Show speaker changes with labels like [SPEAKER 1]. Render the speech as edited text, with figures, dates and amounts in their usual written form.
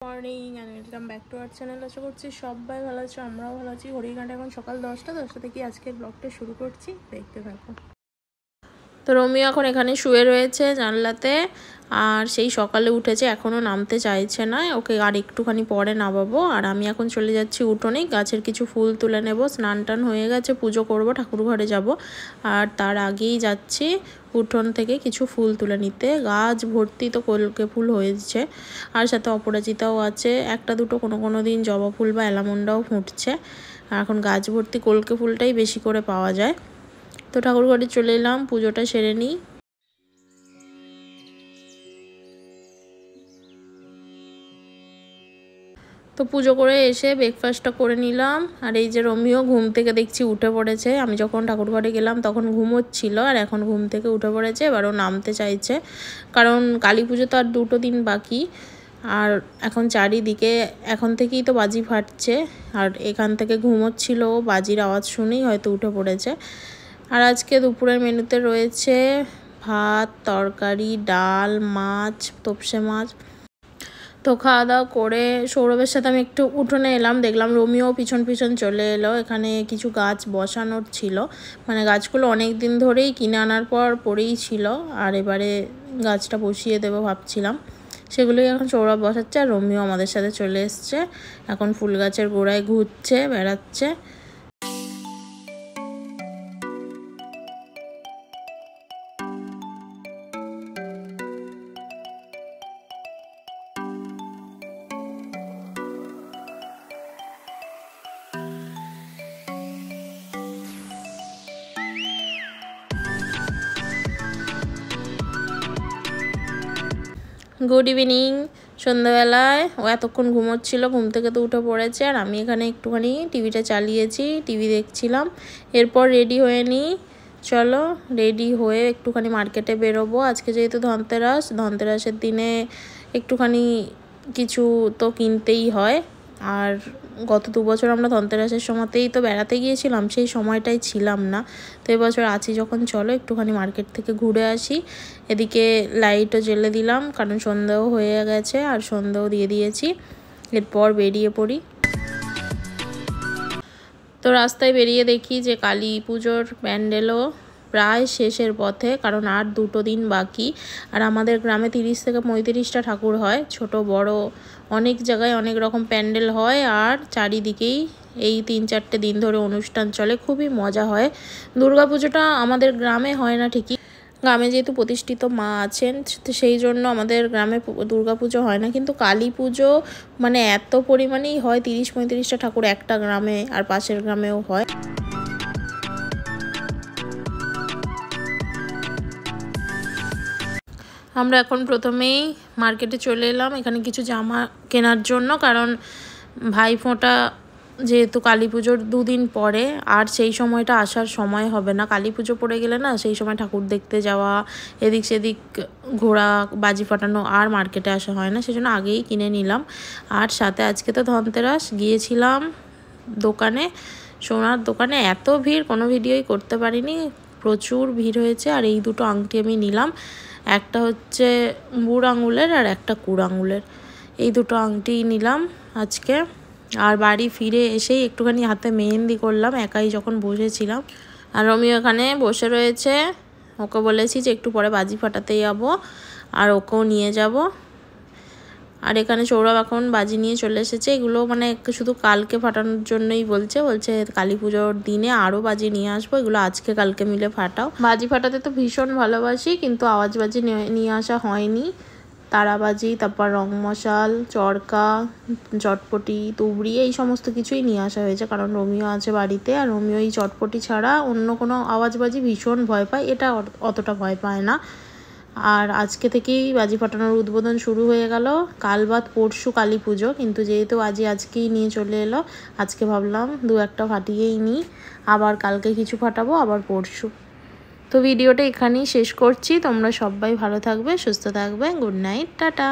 [SPEAKER 1] Morning and welcome back to our channel. আশা করছি সবাই ভালো আছো, আমরাও ভালো আছি। ঘড়ির কাঁটা এখন সকাল 10টা থেকে আজকের ব্লগটা শুরু করছি, দেখতে থাকো। তো রোমিও এখন এখানে শুয়ে রয়েছে জানলাতে, আর সেই সকালে উঠেছে, এখনও নামতে চাইছে না। ওকে আর একটুখানি পরে নামাবো। আর আমি এখন চলে যাচ্ছি উঠোনে, গাছের কিছু ফুল তুলে নেব। স্নান টান হয়ে গেছে, পুজো করব, ঠাকুর ঘরে যাব। আর তার আগেই যাচ্ছি উঠোন থেকে কিছু ফুল তুলে নিতে। গাছ ভর্তি তো কলকে ফুল হয়েছে, আর সাথে অপরাজিতাও আছে, একটা দুটো কোনো দিন জবা ফুল বা অ্যালামন্ডাও ফুটছে। আর এখন গাছ ভর্তি কলকে ফুলটাই বেশি করে পাওয়া যায়। তো ঠাকুর ঘরে চলে এলাম, পুজোটা সেরে নিই। তো পুজো করে এসে ব্রেকফাস্টটা করে নিলাম। আর এই যে রোমিও ঘুম থেকে দেখছি উঠে পড়েছে। আমি যখন ঠাকুর ঘরে গেলাম তখন ঘুমোচ্ছিল, আর এখন ঘুম থেকে উঠে পড়েছে। এবারও নামতে চাইছে, কারণ কালী পুজো তো আর 2 দিন বাকি। আর এখন চারিদিকে এখন থেকেই তো বাজি ফাটছে, আর এখান থেকে ঘুমোচ্ছিল, বাজির আওয়াজ শুনেই হয়তো উঠে পড়েছে। আর আজকে দুপুরের মেনুতে রয়েছে ভাত, তরকারি, ডাল, মাছ, তোপসে মাছ। তো খাওয়া দাওয়া করে সৌরভের সাথে আমি একটু উঠোনে এলাম, দেখলাম রোমিও পিছন পিছন চলে এলো। এখানে কিছু গাছ বসানোর ছিল, মানে গাছগুলো অনেক দিন ধরেই কিনে আনার পর পড়েই ছিল, আর এবারে গাছটা বসিয়ে দেবো ভাবছিলাম। সেগুলোই এখন সৌরভ বসাচ্ছে, আর রোমিও আমাদের সাথে চলে এসছে। এখন ফুল গাছের গোড়ায় ঘুরছে, বেড়াচ্ছে। Good evening. সন্ধ্যাবেলায় ও এতক্ষণ ঘুমোচ্ছিল, ঘুম থেকে তো উঠে পড়েছে, আর আমি এখানে একটুখানি টিভিটা চালিয়েছি, টিভি দেখছিলাম। এরপর রেডি হয়ে নিই, চলো রেডি হয়ে একটুখানি মার্কেটে বেরোবো। আজকে যেহেতু ধনতেরাসের দিনে একটুখানি কিছু তো কিনতেই হয়। আর গত 2 বছর আমরা ধনতেরাসের সময়তেই তো বেড়াতে গিয়েছিলাম, সেই সময়টাই ছিলাম না। তো এবছর আছি যখন, চলো একটুখানি মার্কেট থেকে ঘুরে আসি। এদিকে লাইটও জ্বেলে দিলাম, কারণ সন্ধ্যাও হয়ে গেছে, আর সন্ধ্যাও দিয়ে দিয়েছি। এরপর বেরিয়ে পড়ি। তো রাস্তায় বেরিয়ে দেখি যে কালী পুজোর প্যান্ডেলও প্রায় শেষের পথে, কারণ আর 2 দিন বাকি। আর আমাদের গ্রামে 30 থেকে 35টা ঠাকুর হয়, ছোট বড় অনেক জায়গায় অনেক রকম প্যান্ডেল হয়। আর চারিদিকেই এই 3-4টে দিন ধরে অনুষ্ঠান চলে, খুবই মজা হয়। দুর্গাপুজোটা আমাদের গ্রামে হয় না ঠিকই, গ্রামে যেহেতু প্রতিষ্ঠিত মা আছেন, তো সেই জন্য আমাদের গ্রামে দুর্গাপুজো হয় না। কিন্তু কালী পুজো মানে এত পরিমাণেই হয়, 30-35টা ঠাকুর একটা গ্রামে, আর পাশের গ্রামেও হয়। আমরা এখন প্রথমেই মার্কেটে চলে এলাম এখানে কিছু জামা কেনার জন্য, কারণ ভাইফোঁটা যেহেতু কালী পুজোর 2 দিন পরে, আর সেই সময়টা আসার সময় হবে না। কালী পুজো পড়ে গেলে না, সেই সময় ঠাকুর দেখতে যাওয়া, এদিক সেদিক ঘোরা, বাজি ফাটানো, আর মার্কেটে আসা হয় না, সেজন্য আগেই কিনে নিলাম। আর সাথে আজকে তো ধনতেরাস, গিয়েছিলাম দোকানে, সোনার দোকানে। এত ভিড়, কোনো ভিডিওই করতে পারিনি, প্রচুর ভিড় হয়েছে। আর এই 2টো আংটি আমি নিলাম, একটা হচ্ছে বুড় আঙুলের আর একটা কুড় আঙুলের। এই 2টো আংটি নিলাম আজকে। আর বাড়ি ফিরে এসেই একটুখানি হাতে মেহেন্দি করলাম, একাই যখন বসেছিলাম। আর রোমিও এখানে বসে রয়েছে, ওকে বলেছি যে একটু পরে বাজি ফাটাতে যাবো, আর ওকেও নিয়ে যাব। আর এখানে সৌরভ এখন বাজি নিয়ে চলে এসেছে। এগুলো মানে শুধু কালকে ফাটানোর জন্যই বলছে কালী পুজোর দিনে আরও বাজি নিয়ে আসবো, এগুলো আজকে কালকে মিলে ফাটাও। বাজি ফাটাতে তো ভীষণ ভালোবাসি, কিন্তু আওয়াজবাজি নিয়ে আসা হয়নি। তারাবাজি, তারপর রং মশাল, চরকা, চটপটি, তুবড়ি, এই সমস্ত কিছুই নিয়ে আসা হয়েছে, কারণ রোমিও আছে বাড়িতে। আর রোমিও এই চটপটি ছাড়া অন্য কোনো আওয়াজবাজি ভীষণ ভয় পায়, এটা অতটা ভয় পায় না। আর আজকে থেকেই বাজি ফাটানোর উদ্বোধন শুরু হয়ে গেল। কাল বাদ পরশু কালী পুজো, কিন্তু যেহেতু আজকেই নিয়ে চলে এলো, আজকে ভাবলাম 2-1টা ফাটিয়েই নিই, আবার কালকে কিছু ফাটাবো, আবার পরশু। তো ভিডিওটা এখানেই শেষ করছি। তোমরা সবাই ভালো থাকবে, সুস্থ থাকবে। Good night, tata.